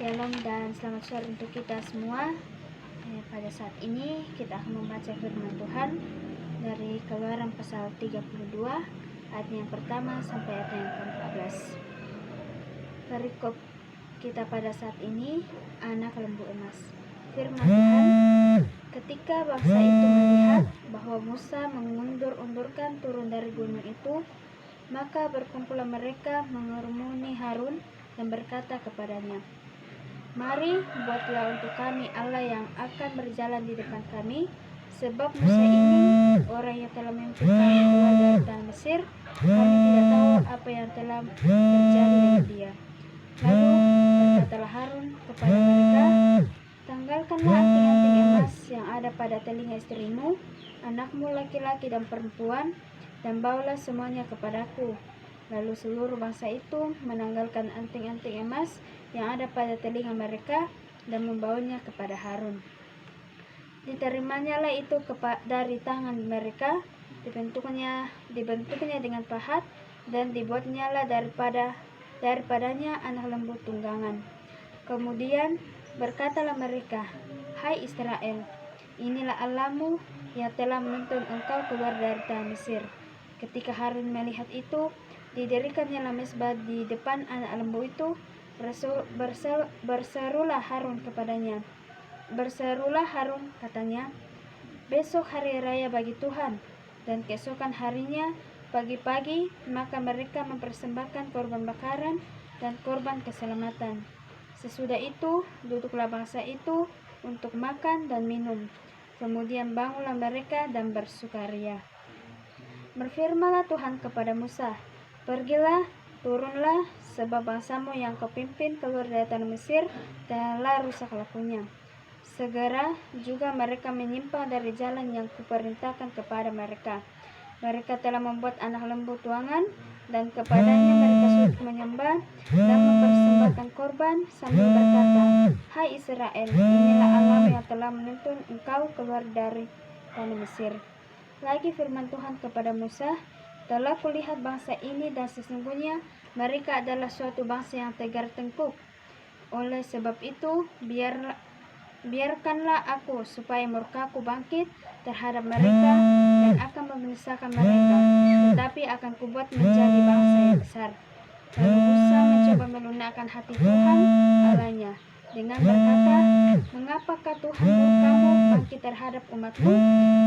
Shalom dan selamat sore untuk kita semua. Pada saat ini kita akan membaca firman Tuhan dari Keluaran pasal 32 ayat yang pertama sampai ayat yang ke-14. Perikop kita pada saat ini, anak lembu emas. Firman Tuhan, ketika bangsa itu melihat bahwa Musa mengundur-undurkan turun dari gunung itu, maka berkumpullah mereka mengerumuni Harun dan berkata kepadanya, "Mari, buatlah untuk kami Allah yang akan berjalan di depan kami, sebab Musa ini orang yang telah memimpin kami keluar dari tanah Mesir. Kami tidak tahu apa yang telah terjadi dengan dia." Lalu berkatalah Harun kepada mereka, "Tanggalkanlah anting-anting emas yang ada pada telinga istrimu, anakmu laki-laki dan perempuan, dan bawalah semuanya kepadaku." Lalu seluruh bangsa itu menanggalkan anting-anting emas yang ada pada telinga mereka dan membawanya kepada Harun. Diterimanya itu dari tangan mereka, dibentuknya dengan pahat, dan dibuatnya daripadanya anak lembu tunggangan. Kemudian berkatalah mereka, "Hai Israel, inilah Allahmu yang telah menuntun engkau keluar dari tanah Mesir." Ketika Harun melihat itu, didirikannya mezbah di depan anak lembu itu. Berserulah Harun katanya, "Besok hari raya bagi Tuhan, dan keesokan harinya pagi-pagi maka mereka mempersembahkan korban bakaran dan korban keselamatan. Sesudah itu duduklah bangsa itu untuk makan dan minum. Kemudian bangunlah mereka dan bersukaria." Berfirmanlah Tuhan kepada Musa, "Pergilah, turunlah, sebab bangsamu yang kau pimpin keluar dari tanah Mesir telah rusak lakunya." Segera juga mereka menyimpang dari jalan yang kuperintahkan kepada mereka. Mereka telah membuat anak lembu tuangan, dan kepadanya mereka sujud menyembah dan mempersembahkan korban sambil berkata, "Hai Israel, inilah Allah yang telah menuntun engkau keluar dari tanah Mesir." Lagi firman Tuhan kepada Musa, "Telah kulihat bangsa ini, dan sesungguhnya mereka adalah suatu bangsa yang tegar tengkuk. Oleh sebab itu, biarkanlah aku supaya murkaku bangkit terhadap mereka dan akan membinasakan mereka, tetapi akan kubuat menjadi bangsa yang besar." Lalu Musa mencoba melunakkan hati Tuhan Allahnya dengan berkata, "Mengapakah Tuhan murkamu bangkit terhadap umatmu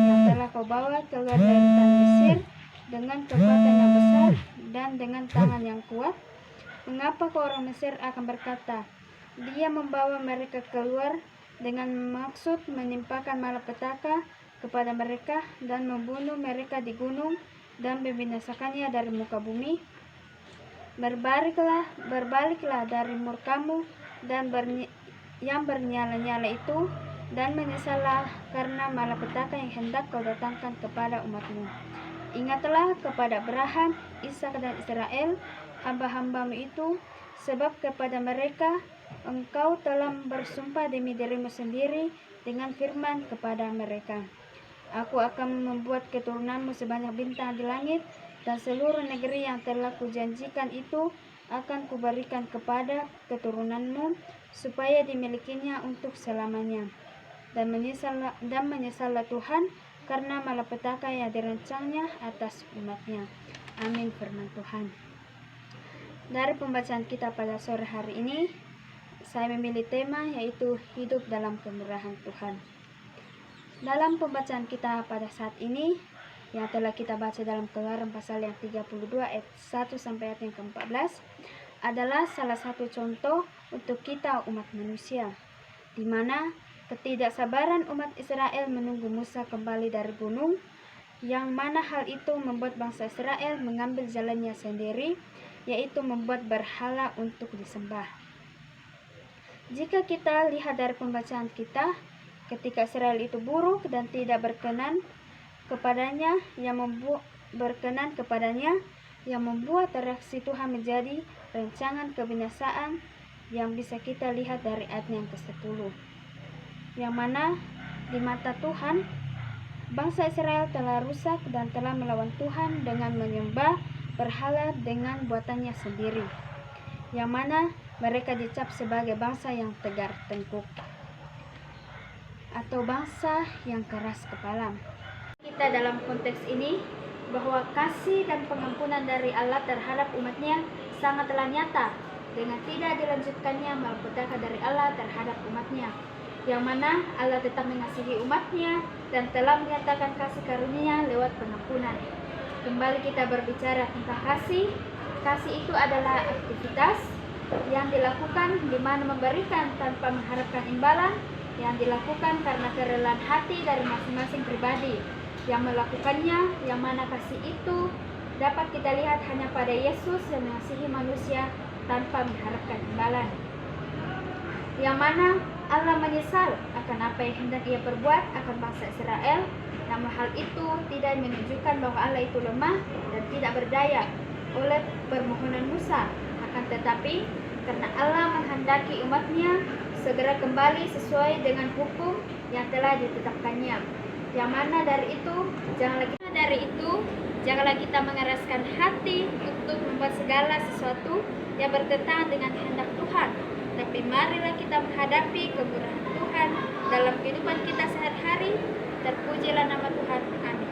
yang telah kau bawa keluar dari tanah Mesir dengan kekuatan yang besar dan dengan tangan yang kuat? Mengapa orang Mesir akan berkata, 'Dia membawa mereka keluar dengan maksud menimpakan malapetaka kepada mereka dan membunuh mereka di gunung dan membinasakannya dari muka bumi?' Berbaliklah dari murkamu dan yang bernyala-nyala itu, dan menyesallah karena malapetaka yang hendak kau datangkan kepada umatmu. Ingatlah kepada Abraham, Ishak dan Israel, hamba-hambamu itu, sebab kepada mereka engkau telah bersumpah demi dirimu sendiri dengan firman kepada mereka, 'Aku akan membuat keturunanmu sebanyak bintang di langit, dan seluruh negeri yang telah kujanjikan itu akan kuberikan kepada keturunanmu, supaya dimilikinya untuk selamanya.' Dan menyesallah Tuhan karena malapetaka yang dirancangnya atas umatnya." Amin. Firman Tuhan. Dari pembacaan kita pada sore hari ini, saya memilih tema yaitu hidup dalam kemurahan Tuhan. Dalam pembacaan kita pada saat ini yang telah kita baca dalam Keluaran pasal yang 32 ayat 1 sampai ayat yang ke-14 adalah salah satu contoh untuk kita umat manusia, di mana ketidaksabaran umat Israel menunggu Musa kembali dari gunung, yang mana hal itu membuat bangsa Israel mengambil jalannya sendiri, yaitu membuat berhala untuk disembah. Jika kita lihat dari pembacaan kita, ketika Israel itu buruk dan tidak berkenan kepadanya, yang membuat reaksi Tuhan menjadi rancangan kebinasaan yang bisa kita lihat dari ayat yang ke-10, yang mana di mata Tuhan bangsa Israel telah rusak dan telah melawan Tuhan dengan menyembah berhala dengan buatannya sendiri, yang mana mereka dicap sebagai bangsa yang tegar tengkuk atau bangsa yang keras kepala. Kita dalam konteks ini bahwa kasih dan pengampunan dari Allah terhadap umatnya sangatlah nyata dengan tidak dilanjutkannya malapetaka dari Allah terhadap umatnya, yang mana Allah tetap mengasihi umatnya dan telah menyatakan kasih karunia lewat pengampunan. Kembali kita berbicara tentang kasih. Kasih itu adalah aktivitas yang dilakukan di mana memberikan tanpa mengharapkan imbalan, yang dilakukan karena kerelaan hati dari masing-masing pribadi yang melakukannya, yang mana kasih itu dapat kita lihat hanya pada Yesus yang mengasihi manusia tanpa mengharapkan imbalan, yang mana Allah menyesal akan apa yang hendak ia perbuat akan bangsa Israel, namun hal itu tidak menunjukkan bahwa Allah itu lemah dan tidak berdaya oleh permohonan Musa, akan tetapi karena Allah menghendaki umatnya segera kembali sesuai dengan hukum yang telah ditetapkannya, yang mana dari itu janganlah kita mengeraskan hati untuk membuat segala sesuatu yang bertentangan dengan kehendak Tuhan, tapi marilah kita menghadapi kemurahan Tuhan dalam kehidupan kita sehari-hari. Terpujilah nama Tuhan. Amin.